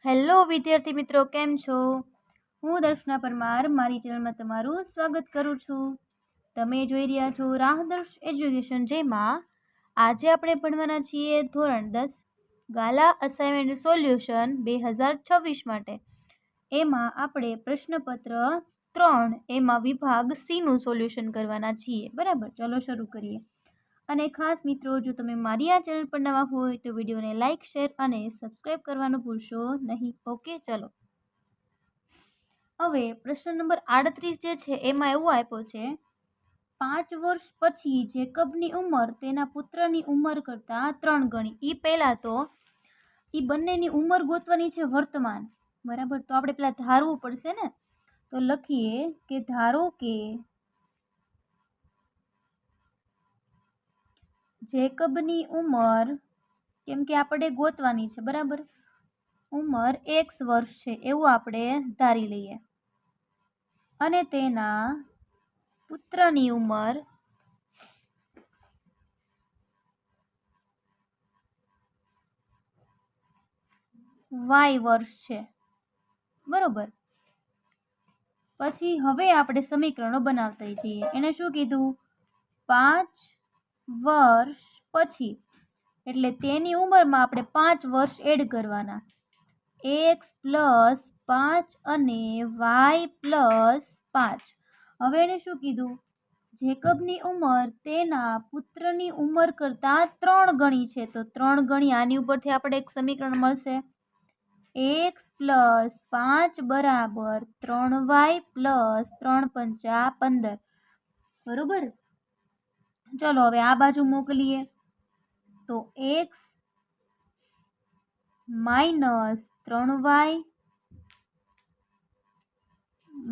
Hello વિદ્યાર્થી મિત્રો, કેમ છો? હું દર્શના પરમાર મારી ચેનલમાં તમારું સ્વાગત કરું છું. તમે જોઈ રહ્યા છો રાહદર્શ એજ્યુકેશન, જેમાં આજે આપણે ભણવાના છીએ ધોરણ 10 ગાલા અસાઇનમેન્ટ સોલ્યુશન 2026 માટે. એમાં આપણે પ્રશ્નપત્ર 3 એમાં વિભાગ સી નું સોલ્યુશન કરવાના છીએ. બરાબર, ચલો શરૂ કરીએ. અને ખાસ મિત્રો, જો તમે મારી આ ચેનલ પર નવા હોય તો વિડીયોને લાઇક, શેર અને સબસ્ક્રાઇબ કરવાનું ભૂલશો નહીં. ઓકે, ચલો. હવે પ્રશ્ન નંબર 38 જે છે એમાં એવું આપ્યો છે, 5 વર્ષ પછી જેકબની ઉંમર તેના પુત્રની ઉંમર કરતાં 3 ગણી. એ પહેલા તો એ બંનેની ઉંમર ગોતવાની છે વર્તમાન. બરાબર, તો આપણે પેલા ધારવું પડશે ને. તો લખીએ કે ધારો કે જેકબની ઉંમર, કેમ કે આપણે ગોતવાની છે, બરાબર, ઉંમર x વર્ષ છે એવું આપણે ધારી લઈએ, અને તેના પુત્રની ઉંમર y વર્ષ છે. બરોબર, પછી હવે આપણે સમીકરણો બનાવતા જઈએ. એને શું કીધું? 5 વર્ષ પછી, એટલે તેની ઉંમરમાં આપણે 5 વર્ષ એડ કરવાના. x + 5 અને y + 5. હવે એને શું કીધું? જેકબની ઉંમર તેના પુત્રની ઉંમર કરતાં 3 ગણી છે, તો 3 ગણી આની ઉપરથી આપણે એક સમીકરણ મળશે. x + 5 = 3y + 3 × 5 = 15. બરોબર, ચલો હવે આ બાજુ મોકલીએ. તો x - 3y -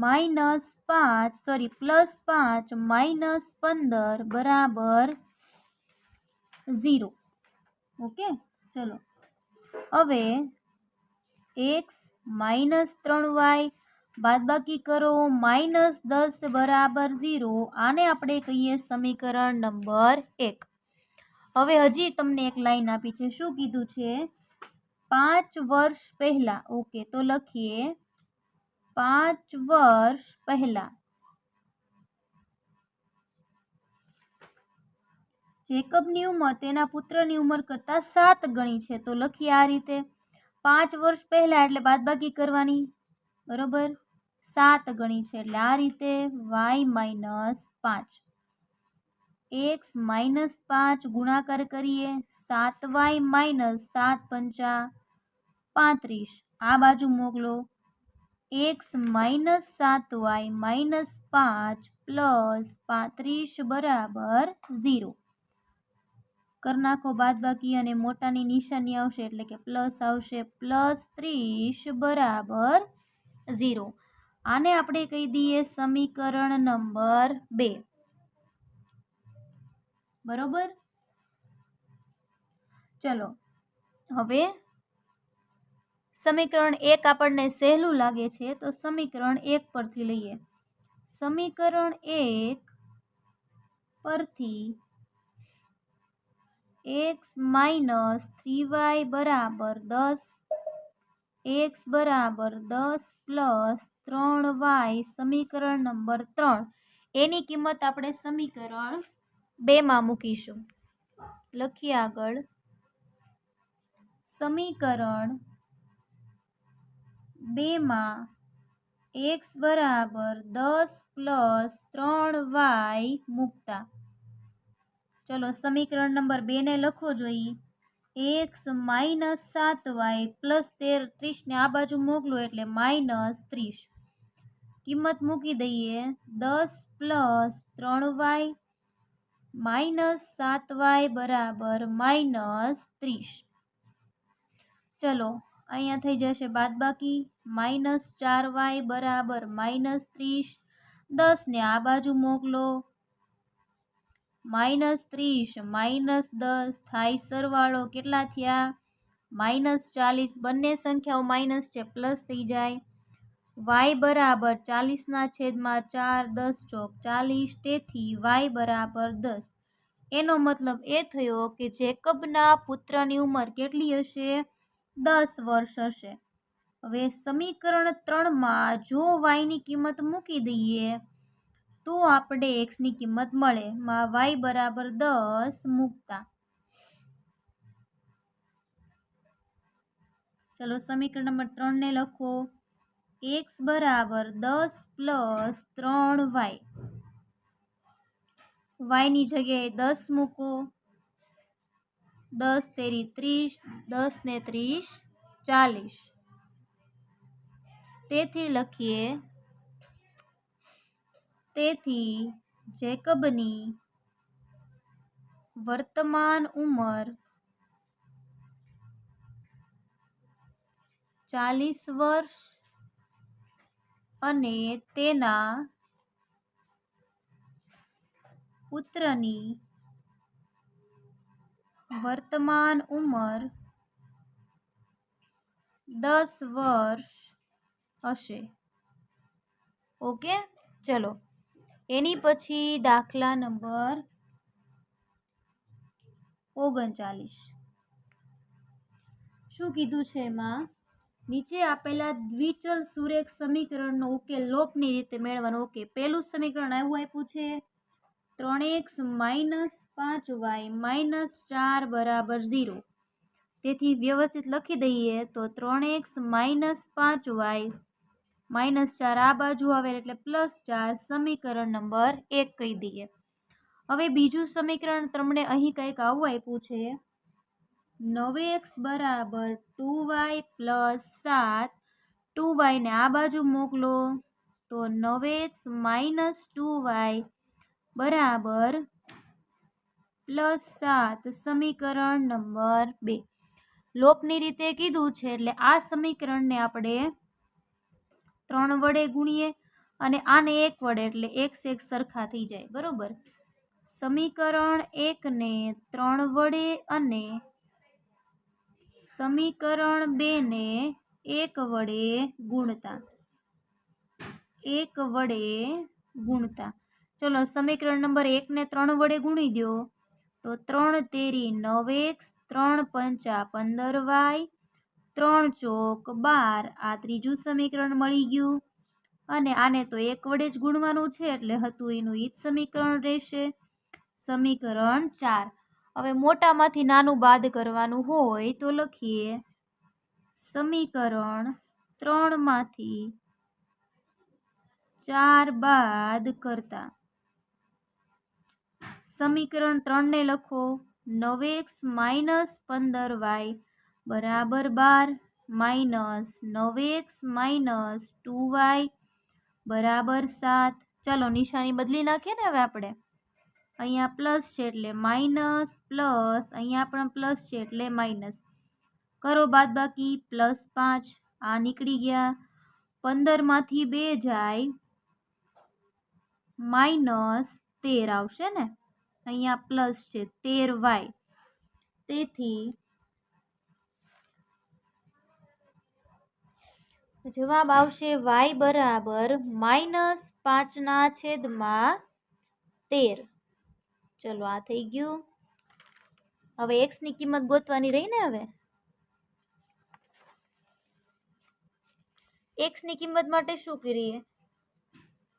5 + 5 - 15 = 0. ઓકે, ચલો હવે x - 3y બાદબાકી કરો -10 = 0. આને આપણે કહીએ સમીકરણ નંબર 1. હવે હજી તમને એક લાઈન આપી છે. શું કીધું છે? 5 વર્ષ પહેલા. ઓકે, તો લખીએ 5 વર્ષ પહેલા જેકબની ઉંમર તેના પુત્રની ઉંમર કરતાં 7 ગણી છે, તો લખીએ આ રીતે. 5 વર્ષ પહેલા એટલે બાદબાકી કરવાની. બરોબર, 7 ગણી છે એટલે આ રીતે y - 5. x - 5 ગુણાકાર કરીએ. 7y - 7 × 5 = 35. આ બાજુ મોકલો. x - 7y - 5 + 35 = 0. કર નાખો બાદબાકી અને મોટાની નિશાની આવશે એટલે કે પ્લસ આવશે. +30 = 0. આને આપણે કહી દઈએ સમીકરણ નંબર 2. બરોબર, ચલો હવે સમીકરણ 1 આપણને સહેલું લાગે છે, તો સમીકરણ 1 પરથી લઈએ. સમીકરણ 1 પરથી x - 3y = 10, x = 10 + 3y સમીકરણ નંબર 3. એની કિંમત આપણે સમીકરણ 2 માં મૂકીશું. લખીએ આગળ. સમીકરણ 2 માં x = 10 + 3y મૂકતા. ચલો સમીકરણ નંબર 2 ને લખો જોઈએ. x - 7y + 30 ને આ બાજુ મોકલો એટલે -30. કિંમત મૂકી દઈએ. 10 + 3y - 7y = -30. ચલો અહીંયા થઈ જશે બાદબાકી. -4y = -30. 10 ને આ બાજુ મોકલો. -30 - 10 થાય સરવાળો. કેટલા થયા? -40. બંને સંખ્યાઓ માઇનસ છે, પ્લસ થઈ જાય. y = 40/4, 10 ચોક 40. તેથી y = 10. એનો મતલબ એ થયો કે જેકબના પુત્રની ઉંમર કેટલી હશે? 10 વર્ષ હશે. હવે સમીકરણ 3માં જો વાયની કિંમત મૂકી દઈએ તો આપણે એક્સની કિંમત મળે. માં વાય બરાબર 10 મૂકતા, ચલો સમીકરણ નંબર 3 ને લખો. એક્સ બરાબર 10 પ્લસ 3y. વાયની જગ્યાએ 10 મૂકો. 10 તેરી 30, 10 ને 30 40. તેથી લખીએ, તેથી જેકબની વર્તમાન ઉંમર 40 વર્ષ અને તેના પુત્રની વર્તમાન ઉંમર 10 વર્ષ હશે. ઓકે, ચલો એની પછી દાખલા નંબર 39. શું કીધું છે એમાં? નીચે આપેલા દ્વિચલ સુરેખ સમીકરણનો ઉકેલ લોપની રીતે મેળવવાનો. ઓકે, પહેલું સમીકરણ આપ્યું છે 3x - 5y - 4 બરાબર 0. તેથી વ્યવસ્થિત લખી દઈએ તો 3x - 5y -4 આ બાજુ આવે એટલે +4. સમીકરણ નંબર 1 કહી દઈએ. હવે બીજું સમીકરણ તમને અહીં કંઈક આવું આપ્યું છે 9x બરાબર 2y + 7. 2y ને આ બાજુ મોકલો તો 9x - 2y બરાબર +7. સમીકરણ નંબર 2. લોપની રીતે કીધું છે એટલે આ સમીકરણને આપણે 3 વડે ગુણીએ અને આને 1 વડે એટલે x સરખા થઈ જાય. બરોબર. સમીકરણ 1 ને 3 વડે અને સમીકરણ 2 ને 1 વડે ગુણતા. ચલો સમીકરણ નંબર 1 ને 3 વડે ગુણી દો તો 3 તેરી 9x, 3 પંચા 15y, 3 ચોક 12. આ ત્રીજું સમીકરણ મળી ગયું અને આને તો 1 વડે જ ગુણવાનું છે એટલે હતું એનું ઈ જ સમીકરણ રહેશે. સમીકરણ 4. હવે મોટામાંથી નાનું બાદ કરવાનું હોય તો લખીએ સમીકરણ 3 માંથી 4 બાદ કરતા. સમીકરણ 3 ને લખો 9x - 15y બરાબર 12 -9x - 2y બરાબર 7. ચાલો નિશાની બદલી નાખીએ ને હવે આપણે. અહીંયા પ્લસ છે એટલે માઇનસ, પ્લસ અહીંયા પણ પ્લસ છે એટલે માઇનસ. કરો બાદ બાકી +5. આ નીકળી ગયા. 15 માંથી 2 જાય -13 આવશે ને. અહીંયા પ્લસ છે 13y. તેથી જવાબ આવશે y બરાબર -5/13. ચલો આ થઈ ગયું. હવે x ની કિંમત ગોતવાની રહી ને. હવે x ની કિંમત માટે શું કરીએ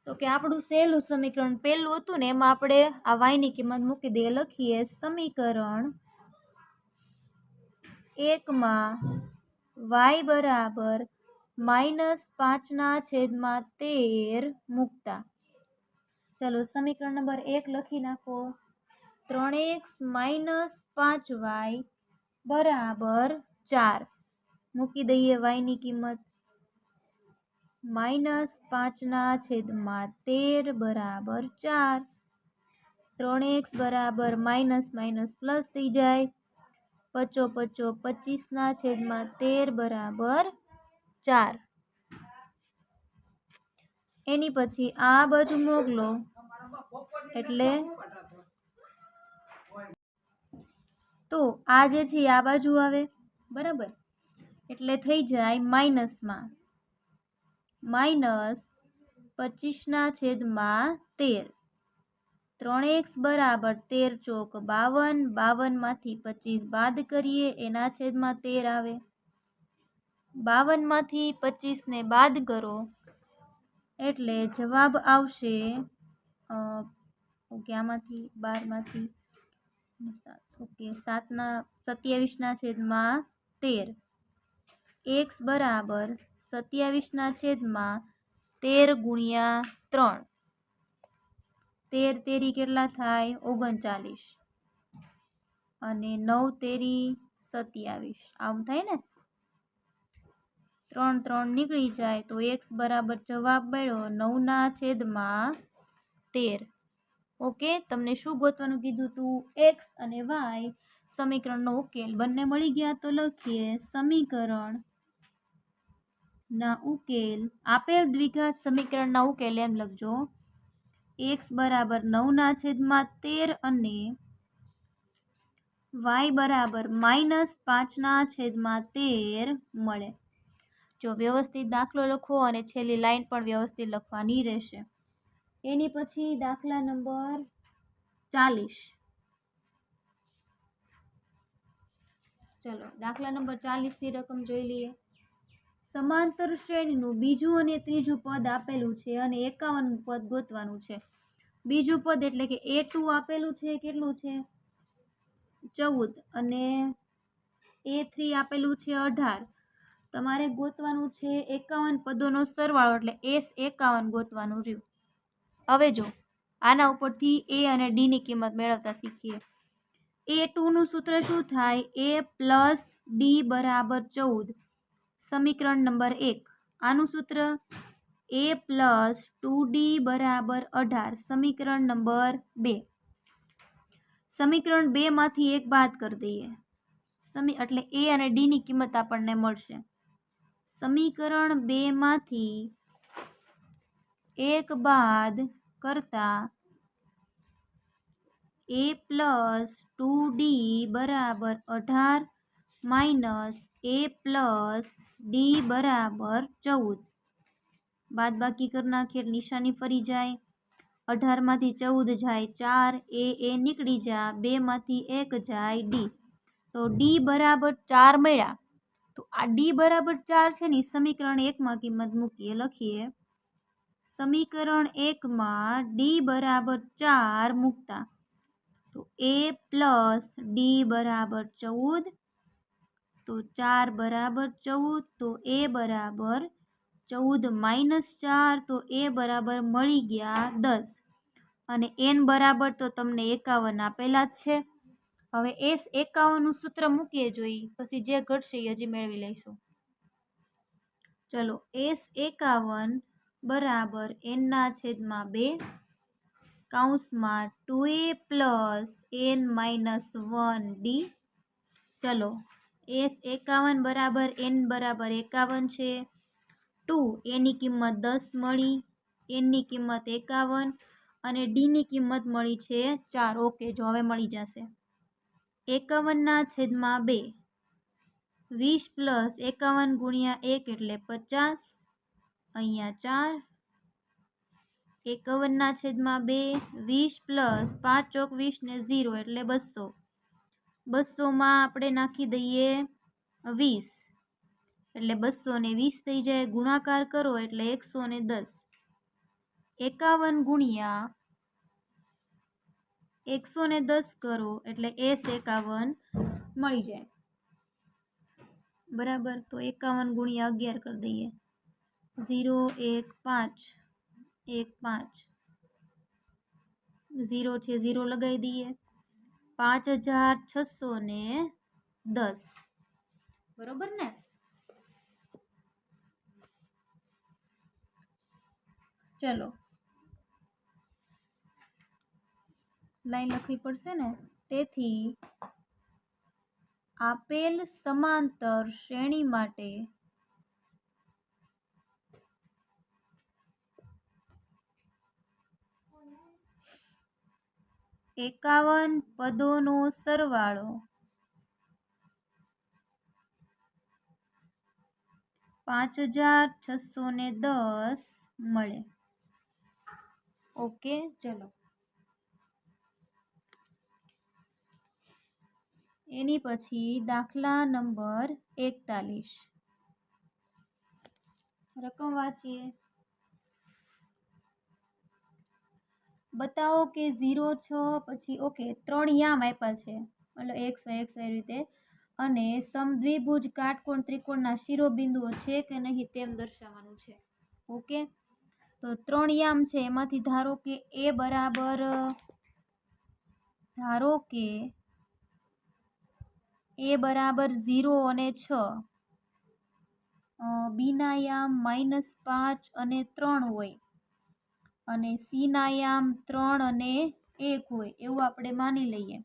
તો કે આપણું સહેલું સમીકરણ પહેલું હતું ને એમાં આપણે આ y ની કિંમત મૂકી દઈએ. લખીએ સમીકરણ 1 માં y બરાબર -5/13 મૂકતા. ચલો સમીકરણ નંબર 1 લખી નાખો 3x - 5y બરાબર 4. મૂકી દઈએ y ની કિંમત -5/13 બરાબર 4. 3x બરાબર માઇનસ પ્લસ થઈ જાય. 5 25/13 બરાબર 4. એની પછી આ બાજુ મોકલો એટલે તો આ જે છે આ બાજુ આવે. બરાબર, એટલે થઈ જાય માઇનસમાં -25/13. 3x બરાબર 13 ચોક 52. 52 માંથી 25 બાદ કરીએ એના છેદમાં 13 આવે. 52માંથી 25 ને બાદ કરો એટલે જવાબ આવશે ઓકે આમાંથી 12માંથી 7 ઓકે 27/13 x બરાબર 27/13 ગુણ્યા 3 13 તેરી કેટલા થાય 39 અને 9 તેરી 27 આમ થાય ને 3 3 નીકળી જાય તો x બરાબર જવાબ મળ્યો 9/13. ઓકે તમને શું ગોતવાનું કીધું તું x અને y સમીકરણનો ઉકેલ બંને મળી ગયા તો લખીએ સમીકરણ ના ઉકેલ આપેલ દ્વિઘાત સમીકરણના ઉકેલ એમ લખજો x બરાબર 9/13 અને y બરાબર -5/13 મળે. જો વ્યવસ્થિત દાખલો લખો અને છેલ્લી લાઈન પણ વ્યવસ્થિત લખવાની રહેશે. એની પછી દાખલા નંબર 40. ચલો દાખલા નંબર 40 ની રકમ જોઈ લઈએ. સમાંતર શ્રેણીનું બીજું અને ત્રીજું પદ આપેલું છે અને 51 પદ ગોતવાનું છે. બીજું પદ એટલે કે a2 આપેલું છે કેટલું છે 14 અને a3 આપેલું છે 18. તમારે ગોતવાનું છે 51 પદોનો સરવાળો એટલે S51 ગોતવાનું રહ્યું. હવે જો આના ઉપરથી a અને d ની કિંમત મેળવતા શીખીએ. a2 નું સૂત્ર શું થાય a + d બરાબર 14 સમીકરણ નંબર 1. આનું સૂત્ર a + 2d બરાબર 18 સમીકરણ નંબર 2. સમીકરણ 2 માંથી એક બાદ કરી દઈએ એટલે a અને d ની કિંમત આપણને મળશે. સમીકરણ 2 માંથી એક બાદ કરતા a + 2d બરાબર 18 માઇનસ a + d બરાબર 14. બાદ બાકી કરી નાખીએ નિશાની ફરી જાય. 18 માંથી 14 જાય 4 a નીકળી જા 2 માંથી 1 જાય d તો d બરાબર 4 મળ્યા. તો આ d બરાબર 4 છે ને સમીકરણ 1 માં કિંમત મૂકીએ લખીએ સમીકરણ 1 માં d બરાબર 4 મૂકતા તો a + d બરાબર 14 તો 4 બરાબર 14 તો a બરાબર 14 માઇનસ 4 તો a બરાબર મળી ગયા 10 અને n બરાબર તો તમને 51 આપેલા જ છે. હવે S51 નું સૂત્ર મૂકીએ જોઈએ પછી જે ઘટશે એ હજી મેળવી લઈશું. ચલો S51 બરાબર n/2 કૌંસમાં 2a + n-1d. ચલો S51 બરાબર n બરાબર 51 છે. 2 એની કિંમત 10 મળી n ની કિંમત 51 અને d ની કિંમત મળી છે 4. ઓકે જો હવે મળી જશે 51/2 20 + 51 ગુણ્યા 1 એટલે 50 અહીંયા 4 51/2 20 + 5 ચોક 20 ને 0 એટલે 200. 200 માં આપણે નાખી દઈએ 20 એટલે 220 થઈ જાય. ગુણાકાર કરો એટલે 110. 51 ગુણ્યા 110 કરો એટલે S51 મળી જાય બરાબર. તો 51 ગુણ્યા 11 કરી દઈએ 0 1 5 1 5 0 છે 0 લગાવી દઈએ 5610 બરોબર ને. ચલો લાઈન લખવી પડશે ને. તેથી આપેલ સમાંતર શ્રેણી માટે એકાવન પદોનો સરવાળો 5610 મળે. ઓકે ચલો એની પછી દાખલા નંબર 41. રકમ વાંચીએ. બતાવો કે 0 6 પછી ઓકે 3 યામ આપ્યા છે, મતલબ એક્સ વાય રીતે, અને સમદ્વિભુજ કાટકોણ ત્રિકોણના શિરોબિંદુઓ છે કે નહીં તેમ દર્શાવવાનું છે. ઓકે, તો 3 યામ છે, એમાંથી ધારો કે એ બરાબર, ધારો કે એ બરાબર 0 અને 6, બીના યામ -5 અને 3 હોય, અને સીના યામ 3 અને 1 હોય, એવું આપણે માની લઈએ.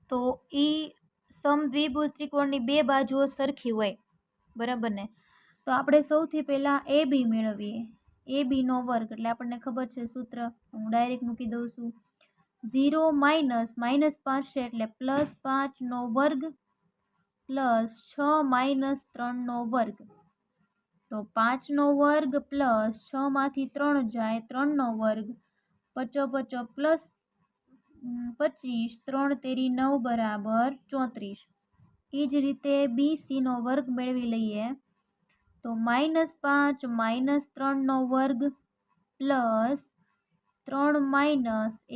તો એ સમદ્વિભુજ ત્રિકોણની બે બાજુઓ સરખી હોય, બરાબર ને? તો આપણે સૌથી પહેલા એ બી મેળવીએ. એ બી નો વર્ગ એટલે આપણને ખબર છે સૂત્ર, હું ડાયરેક્ટ મૂકી દઉં છું. 0 -5 છે એટલે +5 નો વર્ગ +6 - 3 નો વર્ગ. તો 5 નો વર્ગ પ્લસ 6 માંથી 3 જાય 3 નો વર્ગ, 5 5 પ્લસ 25, 3 તેરી 9 બરાબર 34. એ જ રીતે BC નો વર્ગ મેળવી લઈએ. તો -5 -3 નો વર્ગ પ્લસ 3 -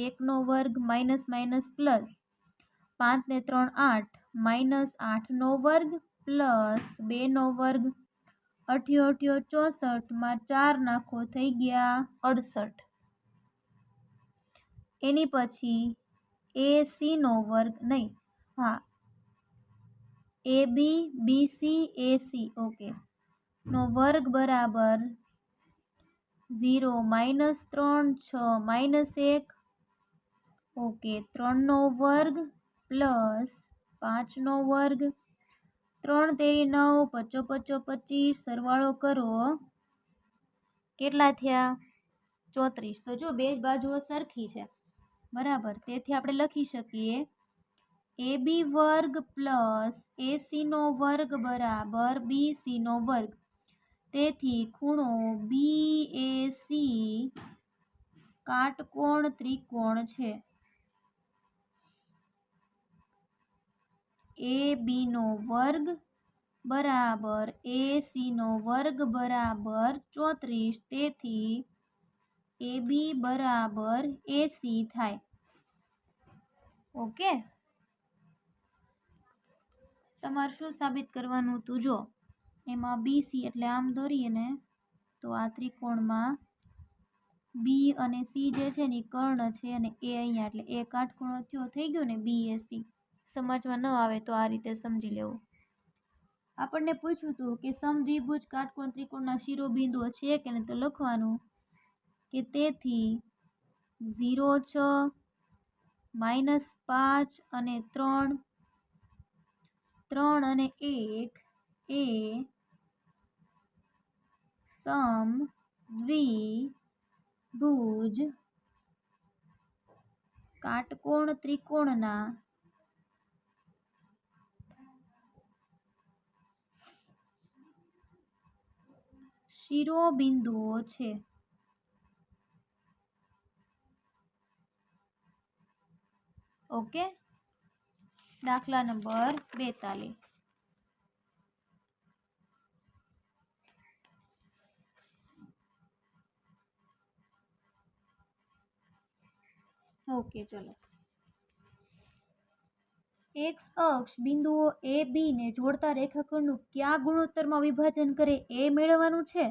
1 નો વર્ગ માઇનસ પ્લસ 5 ને 3 8, -8 નો વર્ગ પ્લસ 2 નો વર્ગ, 8 8 64 માં 4 નાખો થઈ ગયા 68. એની પછી AC નો વર્ગ, નહીં, હા, AB BC AC ઓકે નો વર્ગ બરાબર 0 -3 6 -1 ઓકે 3 નો વર્ગ પ્લસ 5 નો વર્ગ, 3 તેરી 9, 5 5 25, સરવાળો કરો, કેટલા થયા? 34. તો જો બે બાજુઓ સરખી છે, બરાબર, તેથી આપણે લખી શકીએ AB વર્ગ પ્લસ AC નો વર્ગ બરાબર BC નો વર્ગ. તેથી ખૂણો BAC કાટકોણ ત્રિકોણ છે. AB નો વર્ગ બરાબર AC નો વર્ગ બરાબર 34. તેથી AB બરાબર AC થાય. ઓકે, તમારે શું સાબિત કરવાનું હતું? જો એમાં BC એટલે આમ દોરીએ ને તો આ ત્રિકોણમાં B અને C જે છે ને કર્ણ છે, અને A અહીંયા એટલે એ કાટખૂણો થયો, થઈ ગયો ને BAC. સમજમાં ન આવે તો આ રીતે સમજી લેવું. આપણને પૂછ્યું હતું કે સમદ્વિભુજ કાટકોણ ત્રિકોણના શિરોબિંદુઓ છે કે નહીં, તો લખવાનું કે તેથી 0 6 -5 અને 3 3 અને 1 એ સમદ્વિભુજ કાટકોણ ત્રિકોણના શિરોબિંદુઓ છે. ઓકે, દાખલા નંબર 42. ઓકે, ચલો. એક્સ અક્ષ બિંદુઓ A B ને જોડતા રેખાખંડનું કયા ગુણોત્તરમાં વિભાજન કરે એ મેળવવાનું છે,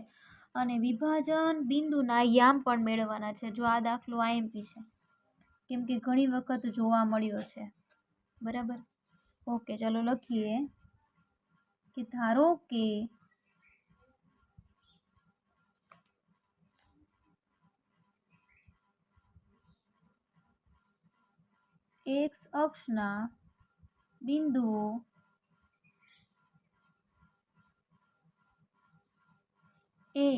અને વિભાજન બિંદુના યામ પણ મેળવવાના છે. જો આ દાખલો IMP છે, કેમ કે ઘણી વખત જોવા મળ્યો છે, બરાબર. ઓકે, ચાલો લખીએ કે ધારો કે એક્સ અક્ષના બિંદુઓ એ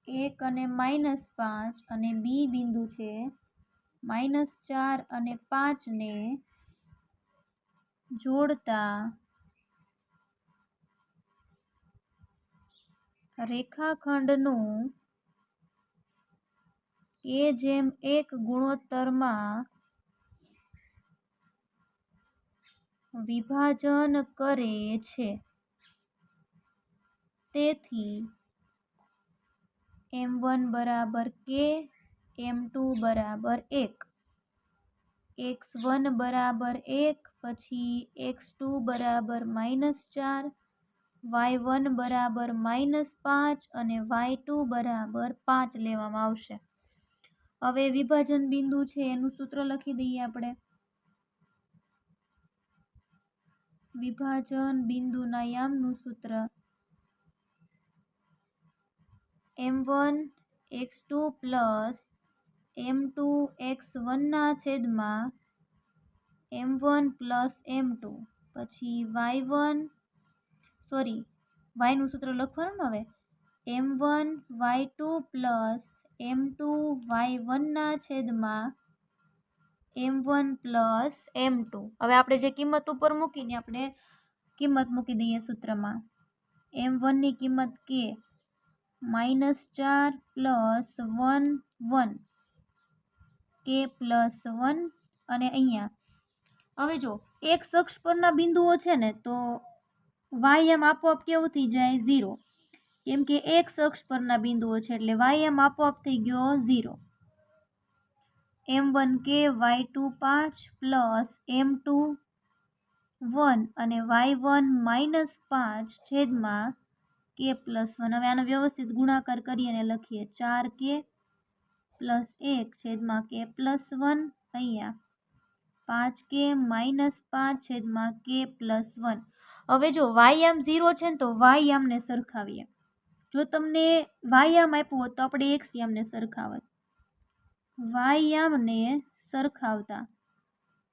1 અને -5 અને બી બિંદુ છે -4 અને 5 ને જોડતા રેખાખંડનું k/1 ગુણોત્તરમાં વિભાજન કરે છે. તેથી m1 બરાબર k, m2 બરાબર 1, x1 બરાબર 1, પછી x2 બરાબર -4, y1 બરાબર -5 અને y2 બરાબર 5 લેવામાં આવશે. હવે વિભાજન બિંદુ છે એનું સૂત્ર લખી દઈએ આપણે. વિભાજન બિંદુના યામનું સૂત્ર m1 x2 plus m2 x1 ના છેદમાં m1 પ્લસ m2, પછી y નું સૂત્ર લખવાનું હવે m1 y2 plus m2 y1 ના છેદમાં m1 પ્લસ m2. હવે આપણે જે કિંમત ઉપર મૂકીને આપણે કિંમત મૂકી દઈએ સૂત્રમાં. m1 ની કિંમત k -4 પ્લસ 1 1, k પ્લસ 1, અને અહીંયા હવે જો x અક્ષ પરના બિંદુઓ છે ને તો y આપોઆપ કેવું થઈ જાય 0, કેમ કે x અક્ષ પરના બિંદુઓ છે એટલે y આપોઆપ થઈ ગયો 0. m1k y2 5 પ્લસ m2 1 અને y1 -5 છેદમાં k પ્લસ 1. હવે આનો વ્યવસ્થિત ગુણાકાર કરી અને લખીએ 4k પ્લસ 1 છેદમાં k પ્લસ 1, અહીંયા 5k -5 છેદમાં k પ્લસ 1. હવે જો y 0 છે ને તો y ને સરખાવીએ. જો તમને y આપ્યું હોત તો આપણે x ને સરખાવત. y ને સરખાવતા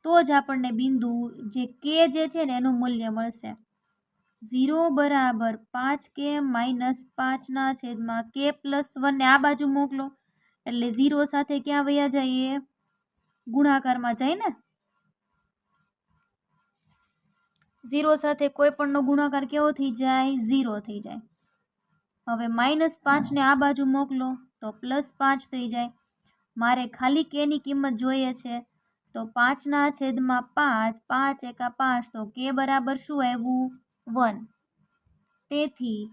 તો જ આપણને બિંદુ જે k જે છે ને એનું મૂલ્ય મળશે. 0 બરાબર 5k -5 ના છેદમાં k પ્લસ 1 ને આ બાજુ મોકલો એટલે 0 સાથે ક્યાં વયા જઈએ? ગુણાકારમાં જાય ને. 0 સાથે કોઈ પણનો ગુણાકાર કેવો થઈ જાય? 0 થઈ જાય. હવે -5 ને આ બાજુ મોકલો તો +5 થઈ જાય. મારે ખાલી k ની કિંમત જોઈએ છે તો 5 ના છેદમાં 5, 5 એકા 5, તો k બરાબર શું આવ્યું? 1. તેથી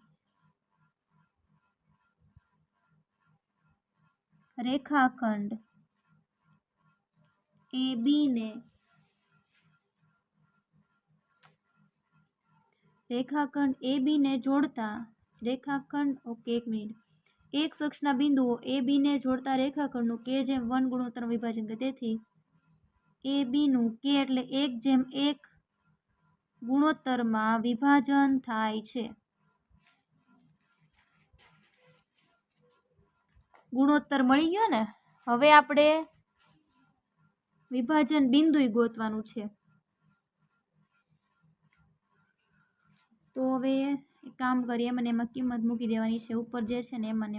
રેખાખંડ AB ને જોડતા એક અક્ષના બિંદુઓ AB ને જોડતા રેખાખંડનું k/1 ગુણોત્તર વિભાજન કરે. તેથી AB નું k એટલે 1/1 ગુણોત્તરમાં વિભાજન થાય છે. ગુણોત્તર મળી ગયો ને. હવે આપણે વિભાજન બિંદુ ગોતવાનું છે. તો હવે એક કામ કરીએ, મને એમાં કિંમત મૂકી દેવાની છે. ઉપર જે છે ને એમાં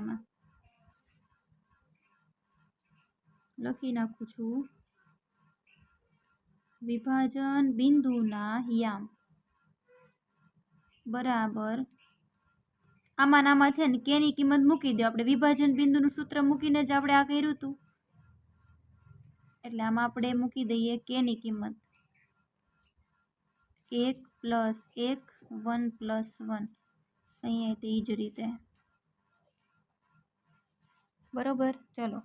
લખી નાખું છું. વિભાજન બિંદુના યામ બરાબર આમાં છે ને k ની કિંમત મૂકી દો. આપણે વિભાજન બિંદુનું સૂત્ર મૂકીને જ આપણે આ કર્યું હતું એટલે આમાં આપણે મૂકી દઈએ k ની કિંમત 1 + 1 1 + 1 અહીંયા તે જ રીતે બરોબર. ચલો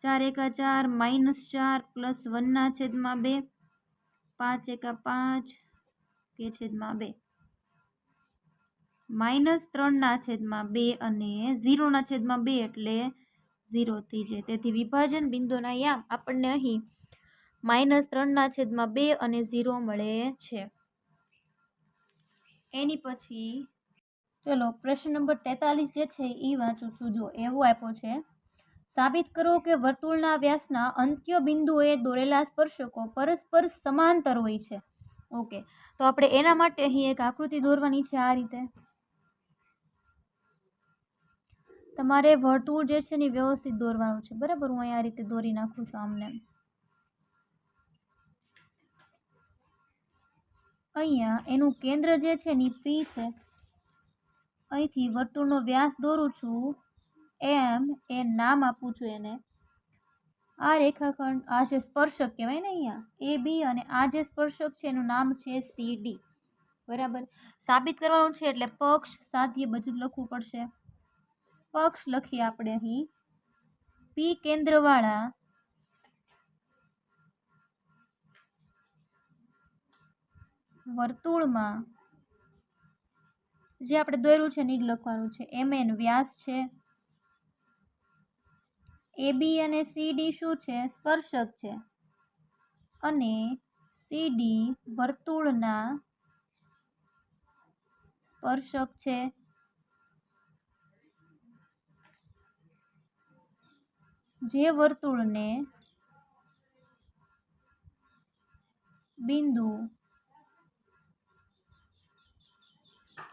4 એકા 4 -4 પ્લસ 1 ના છેદમાં 2, 5 એકા 5 k/2, -3 ના છેદમાં 2 અને 0 ના છેદમાં 2 એટલે 0 થઈ જાય. તેથી વિભાજન બિંદુના યામ આપણને અહીં -3 ના છેદમાં 2 અને 0 મળે છે. એની પછી ચલો પ્રશ્ન નંબર 43 જે છે એ વાંચું છું. જો એવું આપ્યો છે, સાબિત કરો કે વર્તુળના વ્યાસના અંત્ય બિંદુએ દોરેલા સ્પર્શકો પરસ્પર સમાંતર હોય છે. ઓકે, તો આપણે એના માટે અહીં એક આકૃતિ દોરવાની છે. આ રીતે તમારે વર્તુળ જે છે ને વ્યવસ્થિત દોરવાનું છે. બરાબર, હું અહીં આ રીતે દોરી નાખું છું. આમને અહીંયા એનું કેન્દ્ર જે છે ને P છે. અહીંથી વર્તુળનો વ્યાસ દોરું છું એમ એ નામ આપું છું એને. આ રેખાખંડ, આ જે સ્પર્શક કહેવાય ને અહીંયા AB, અને આ જે સ્પર્શક છે એનું નામ છે CD. બરાબર. સાબિત કરવાનું છે એટલે પક્ષ સાધ્ય બધું જ લખવું પડશે. પક્ષ લખીએ આપણે અહીં. પી કેન્દ્રવાળા વર્તુળમાં જે આપણે દોર્યું છે એ જ લખવાનું છે. MN વ્યાસ છે. AB અને CD શું છે? સ્પર્શક છે. અને CD વર્તુળના સ્પર્શક છે. જે વર્તુળને બિંદુ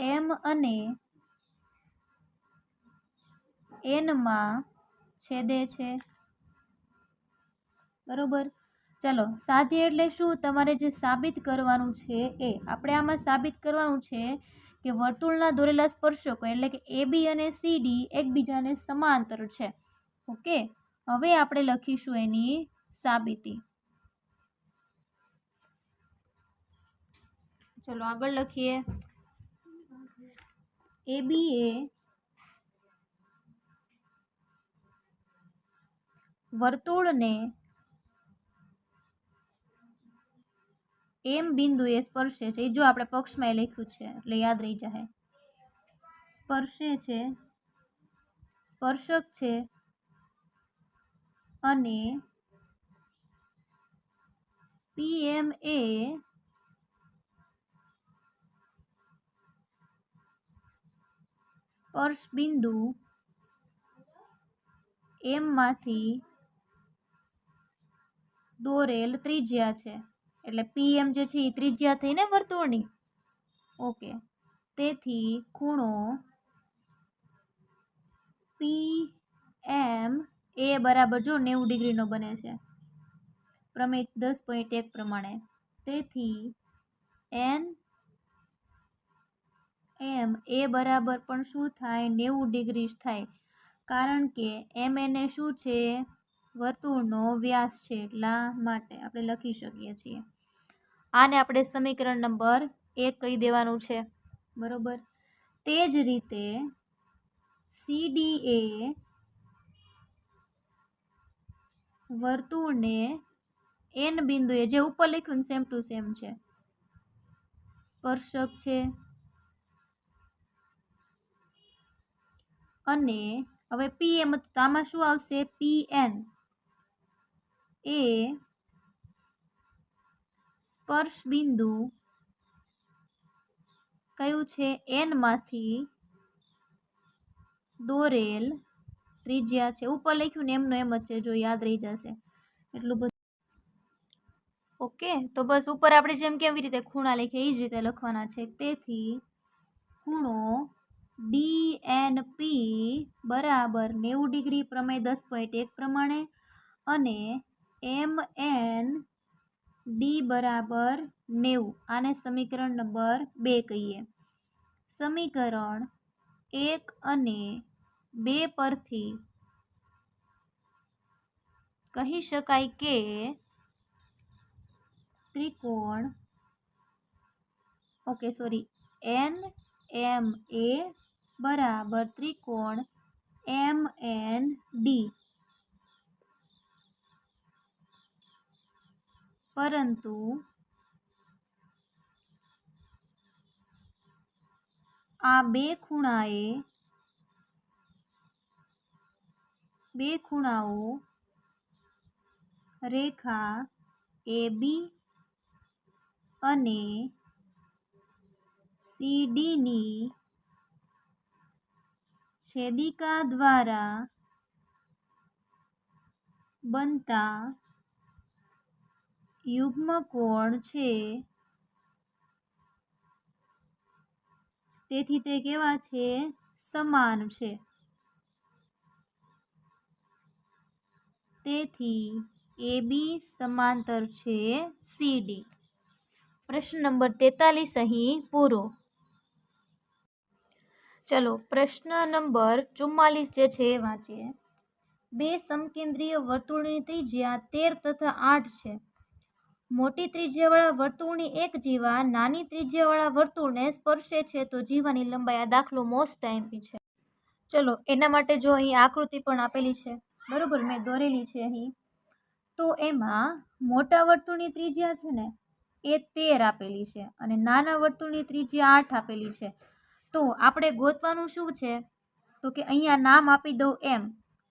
M અને N માં છેદે છે. બરોબર. ચલો, સાધ્ય એટલે શું? તમારે જે સાબિત કરવાનું છે એ આપણે આમાં સાબિત કરવાનું છે કે વર્તુળના દોરેલા સ્પર્શકો એટલે કે AB અને CD એકબીજાને સમાંતર છે. ઓકે, હવે આપણે લખીશું એની સાબિતી. ચલો આગળ લખીએ. AB એ વર્તુળને M બિંદુએ સ્પર્શે છે. જો આપણે પક્ષમાં લખ્યું છે એટલે યાદ રહી જાય. સ્પર્શે છે, સ્પર્શક છે અને PM એ સ્પર્શ બિંદુ M માંથી દોરેલ ત્રિજ્યા છે. એટલે PM જે છે એ ત્રિજ્યા થઈને વર્તુળની. ઓકે, તેથી ખૂણો PM એ બરાબર જો 90 ડિગ્રીનો બને છે પ્રમેય 10.1 પ્રમાણે. તેથી NM એ બરાબર પણ શું થાય? 90 ડિગ્રી થાય. કારણ કે MN એ શું છે? વર્તુળનો વ્યાસ છે. એટલા માટે આપણે લખી શકીએ છીએ. આને આપણે સમીકરણ નંબર 1 કહી દેવાનું છે. બરોબર. તે જ રીતે CD એ વર્તુળને N બિંદુએ જે ઉપર લખ્યું સેમ ટુ સેમ છે સ્પર્શક છે. અને હવે PM તો આમાં શું આવશે? PN એ સ્પર્શ બિંદુ કયું છે? N માંથી દોરેલ ત્રિજ્યા છે. ઉપર લખ્યું ને એમનો એમ જ છે, જો યાદ રહી જશે એટલું બધું. ઓકે, તો બસ ઉપર આપણે જેમ કેવી રીતે ખૂણા લખીએ એ જ રીતે લખવાના છે. તેથી ખૂણો DNP બરાબર 90 ડિગ્રી પ્રમેય 10.1 પ્રમાણે અને MND બરાબર 90. આને સમીકરણ નંબર 2 કહીએ. સમીકરણ 1 અને 2 પરથી કહી શકાય કે ત્રિકોણ NMA બરાબર ત્રિકોણ MND. પરંતુ આ બે ખૂણાઓ રેખા AB અને CD ની છેદિકા દ્વારા બનતા યુગ્મ કોણ છે. તેથી તે કેવા છે? સમાન છે. તેથી AB સમાંતર છે CD. પ્રશ્ન નંબર 43 અહીં પૂરો. ચલો, પ્રશ્ન નંબર 44 જે છે એ વાંચીએ. બે સમકેન્દ્રીય વર્તુળની ત્રિજ્યા 13 તથા 8 છે. મોટી ત્રિજ્યાવાળા વર્તુળની એક જીવા નાની ત્રિજ્યાવાળા વર્તુળને સ્પર્શે છે તો જીવાની લંબાઈ. આ દાખલો મોસ્ટ ટાઈમથી છે. ચલો એના માટે જો અહીં આકૃતિ પણ આપેલી છે, બરોબર, મેં દોરેલી છે અહીં. તો એમાં મોટા વર્તુળની ત્રિજ્યા છે ને એ 13 આપેલી છે અને નાના વર્તુળની ત્રિજ્યા 8 આપેલી છે. તો આપણે ગોતવાનું શું છે, તો કે અહીંયા નામ આપી દઉં એમ.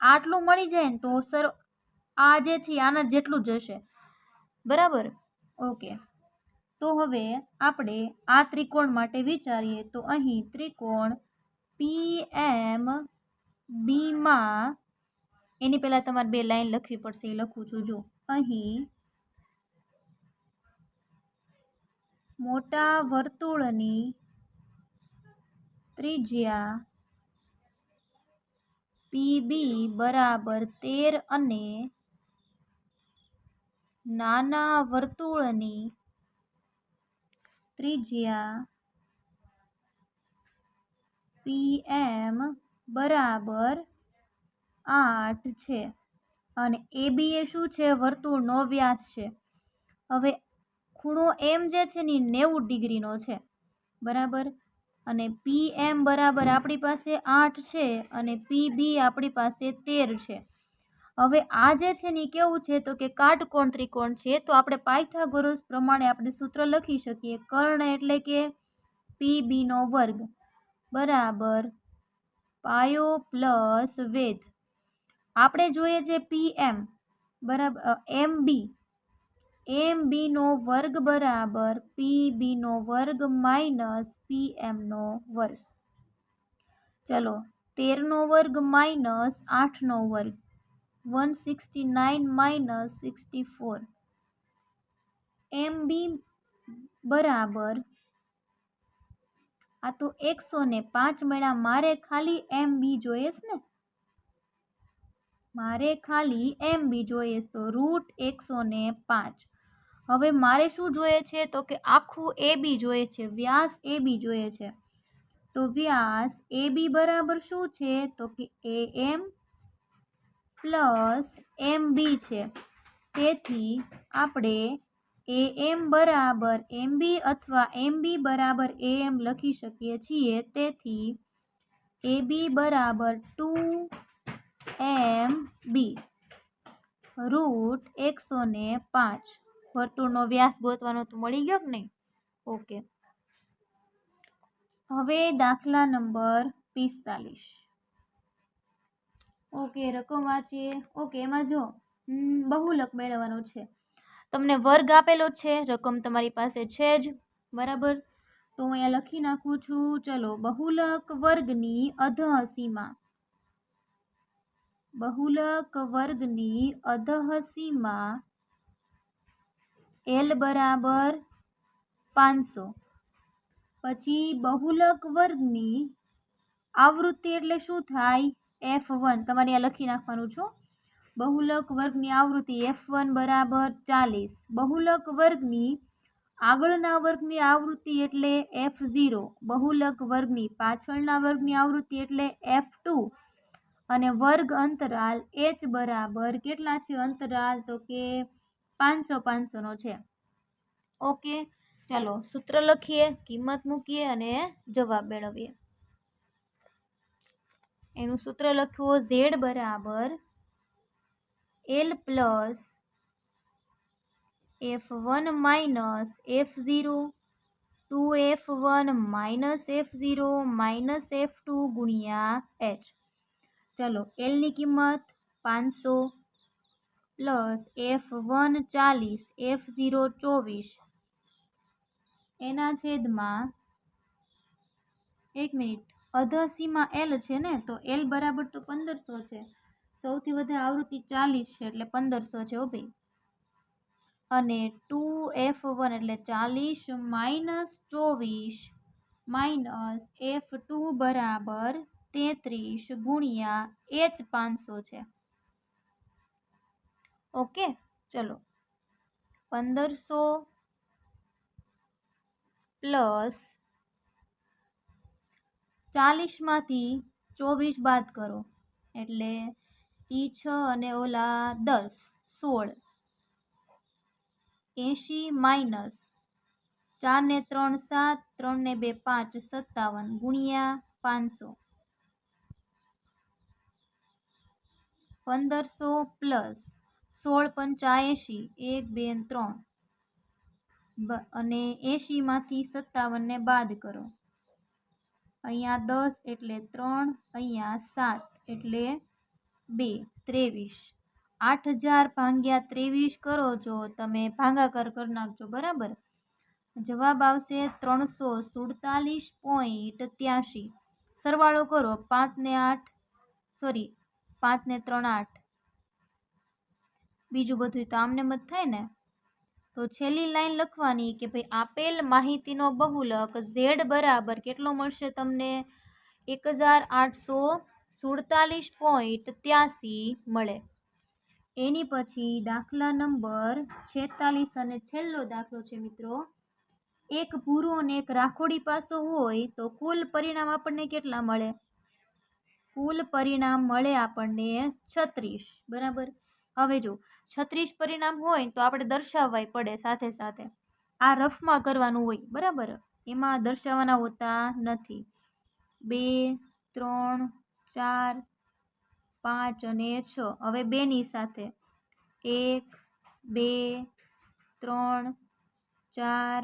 આટલું મળી જાય ને તો આ જે છે આના જેટલું જ હશે, બરાબર. ઓકે, તો હવે આપણે આ ત્રિકોણ માટે વિચારીએ તો અહીં ત્રિકોણ PMB માં એની પહેલા તમારે 2 લાઈન લખવી પડશે. એ લખું છું. જો અહીં મોટા વર્તુળની ત્રિજ્યા PB બરાબર 13 અને નાના વર્તુળની ત્રિજ્યા PM બરાબર 8 છે અને AB એ શું છે, વર્તુળનો વ્યાસ છે. હવે ખૂણો M જે છે ને 90 ડિગ્રીનો છે, બરાબર. અને PM બરાબર આપણી પાસે 8 છે અને PB આપણી પાસે 13 છે. હવે આ જે છે ને કેવું છે, તો કે કાટકોણ ત્રિકોણ છે. તો આપણે પાયથાગોરસ પ્રમાણે આપણે સૂત્ર લખી શકીએ. કર્ણ એટલે કે PB નો વર્ગ બરાબર પાયો પ્લસ વેધ. આપણે જોઈએ છે PM બરાબર MB નો વર્ગ બરાબર PB નો વર્ગ માઇનસ PM નો વર્ગ. ચલો 13 નો વર્ગ માઇનસ 8 નો વર્ગ 169 માઇનસ 64. MB બરાબર આ તો 105 મળ્યા. મારે ખાલી MB જોઈએ ને, મારે ખાલી MB જોઈએ તો રૂટ 105. હવે મારે શું જોઈએ છે, તો કે આખું AB જોઈએ છે, વ્યાસ AB જોઈએ છે. તો વ્યાસ AB બરાબર શું છે, તો કે AM પ્લસ MB છે. તેથી આપણે AM બરાબર MB અથવા MB બરાબર AM લખી શકીએ છીએ. તેથી AB બરાબર 2MB રૂટ 105. વર્તુળનો વ્યાસ ગોતવાનો તો મળી ગયો કે નહીં? ઓકે, હવે દાખલા નંબર 45. ઓકે, રકમ વાંચીએ. ઓકે, એમાં જો બહુલક મેળવવાનો છે. તમને વર્ગ આપેલો છે, રકમ તમારી પાસે છે જ, બરાબર. તો હું અહીંયા લખી નાખું છું. ચલો, બહુલક વર્ગની અધઃસીમા, બહુલક વર્ગની અધઃસીમા L બરાબર 500. પછી બહુલક વર્ગની આવૃત્તિ એટલે શું થાય, F1. તમારે અહીંયા લખી નાખવાનું છું. બહુલક વર્ગની આવૃત્તિ F1 બરાબર 40. બહુલક વર્ગની આગળના વર્ગની આવૃત્તિ એટલે F0. બહુલક વર્ગની પાછળના વર્ગની આવૃત્તિ એટલે F2. અને વર્ગ અંતરાલ H બરાબર કેટલા છે અંતરાલ, તો કે 500 નો છે. ઓકે, ચાલો સૂત્ર લખીએ, કિંમત મૂકીએ અને જવાબ મેળવીએ. એનું સૂત્ર લખવું Z બરાબર L plus F1 minus F0 2F1 minus F0 minus F2 ગુણ્યા H. ચલો, L ની કિંમત 500 પ્લસ F1 40 F0 24 એના છેદમાં 1 મિનિટ, અધઃસીમા L છે ને, તો L બરાબર તો 1500 છે. સૌથી વધારે આવૃત્તિ 40 છે એટલે 1500 છે. ભાઈ, અને 2F1 એટલે 40 માઇનસ 24 માઇનસ F2 બરાબર 33 ગુણ્યા H 500 છે. ઓકે, ચલો 1500 પ્લસ 40 માંથી 24 બાદ કરો એટલે ઈ 6 અને ઓલા 10 16. 80 માઇનસ 4 ને 3 7, 3 ને 2 5, 57 ગુણ્યા 500, 1500 પ્લસ 16 પંચા 80, 1 2 3 અને 80 માંથી 57 ને બાદ કરો. અહીંયા 10 એટલે 3, અહીંયા 7 એટલે 2, 23. 8000 ભાગ્યા 23 કરો છો તમે, ભાગાકાર કરી નાખજો. બરાબર, જવાબ આવશે 347.83. સરવાળો કરો. 5 ને 3 8. બીજું બધું તો આમને મત થાય ને. તો છેલ્લી લાઈન લખવાની કે ભાઈ આપેલ માહિતીનો બહુલક z બરાબર કેટલો મળશે તમને? 1847.83 મળે. એની પછી દાખલા નંબર 46 અને છેલ્લો દાખલો છે મિત્રો. એક ભૂરો અને એક રાખોડી પાસો હોય તો કુલ પરિણામ આપણને કેટલા મળે? કુલ પરિણામ મળે આપણને 36. બરાબર, હવે જો 36 પરિણામ હોય તો આપણે દર્શાવવાય પડે સાથે સાથે. આ રફમાં કરવાનું હોય. બરાબર, એમાં દર્શાવવાના હોતા નથી. 2 3 4 5 અને 6. હવે 2 ની સાથે 1 2 3 4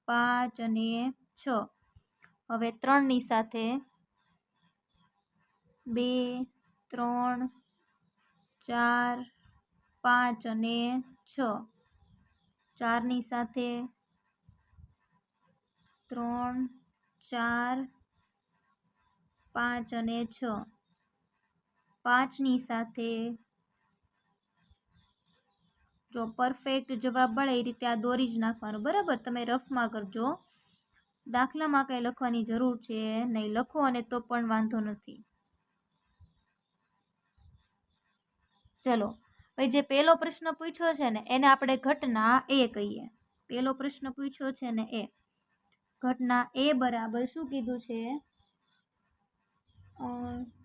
5 અને 6. હવે 3 ની સાથે 2 3 4 5 અને 6. 4 ની સાથે 3 4 5 અને 6. 5 ની સાથે, જો પરફેક્ટ જવાબ મળે એ રીતે આ દોરી જ નાખવાનું. બરાબર, તમે રફમાં કરજો. દાખલામાં કંઈ લખવાની જરૂર છે નહીં. લખો અને તો પણ વાંધો નથી. ચલો, ભાઈ જે પહેલો પ્રશ્ન પૂછ્યો છે ને એને આપણે ઘટના એ કહીએ. પહેલો પ્રશ્ન પૂછ્યો છે ને એ ઘટના એ બરાબર શું કીધું છે?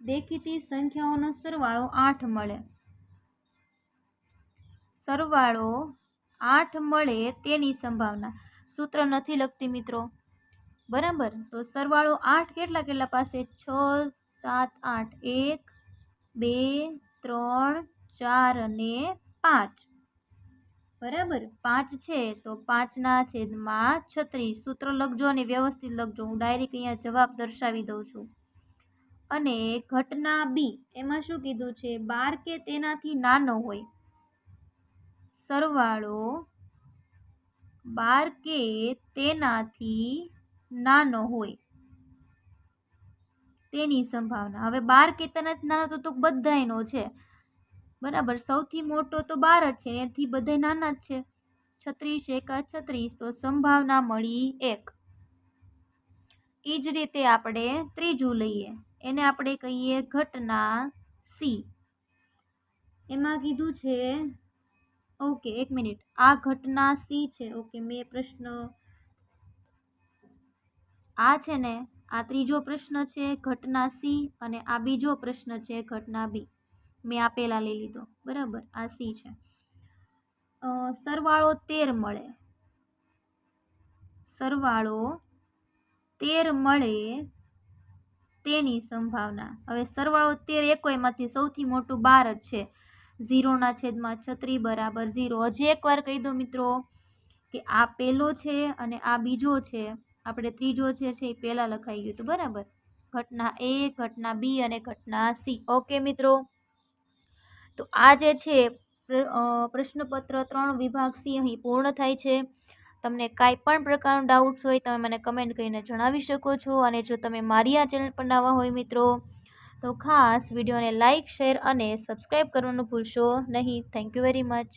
દેખીતી સંખ્યાઓનો સરવાળો 8 મળે. સરવાળો 8 મળે તેની સંભાવના. સૂત્ર નથી લખતી મિત્રો. બરાબર, તો સરવાળો 8 કેટલા પાસે? 6 7 8. 1 2 3 4 અને 5. બરાબર, 5 છે તો 5/36. સૂત્ર લખજો અને વ્યવસ્થિત લખજો. હું ડાયરેક્ટ અહીંયા જવાબ દર્શાવી દઉં છું. અને ઘટના બી એમાં શું કીધું છે? 12 કે તેનાથી નાનો હોય. સરવાળો 12 કે તેનાથી નાનો હોય તેની સંભાવના. હવે 12 કે તેનાથી નાનો તો બધાયનો છે. બરાબર, સૌથી મોટો તો 12 જ છે, એથી બધા નાના જ છે. 36 એકા 36, તો સંભાવના મળી 1. એ જ રીતે આપણે ત્રીજું લઈએ, એને આપણે કહીએ ઘટના સી. એમાં કીધું છે, ઓકે એક મિનિટ, આ ઘટના સી છે. ઓકે, મેં પ્રશ્ન આ છે ને, આ ત્રીજો પ્રશ્ન છે ઘટના સી, અને આ બીજો પ્રશ્ન છે ઘટના બી. મેં આ પહેલા લઈ લીધો. બરાબર, આ સી છે. સરવાળો 13 મળે. સરવાળો 13 મળે તેની સંભાવના. હવે સરવાળો 13 એકોયમાંથી સૌથી મોટું 12 જ છે. 0/36 બરાબર 0. હજી એકવાર કહી દો મિત્રો કે આ પહેલો છે અને આ બીજો છે. આપણે ત્રીજો છે એ પહેલા લખાઈ ગયું હતું. બરાબર, ઘટના એ, ઘટના બી અને ઘટના સી. ઓકે મિત્રો, તો આ જે છે પ્રશ્નપત્ર 3 વિભાગ સી અહીં પૂર્ણ થાય છે. તમને કાંઈ પણ પ્રકારનો ડાઉટ્સ હોય તમે મને કમેન્ટ કરીને જણાવી શકો છો. અને જો તમે મારી આ ચેનલ પર નવા હોય મિત્રો તો ખાસ વિડીયોને લાઇક, શેર અને સબસ્ક્રાઈબ કરવાનું ભૂલશો નહીં. Thank you very much.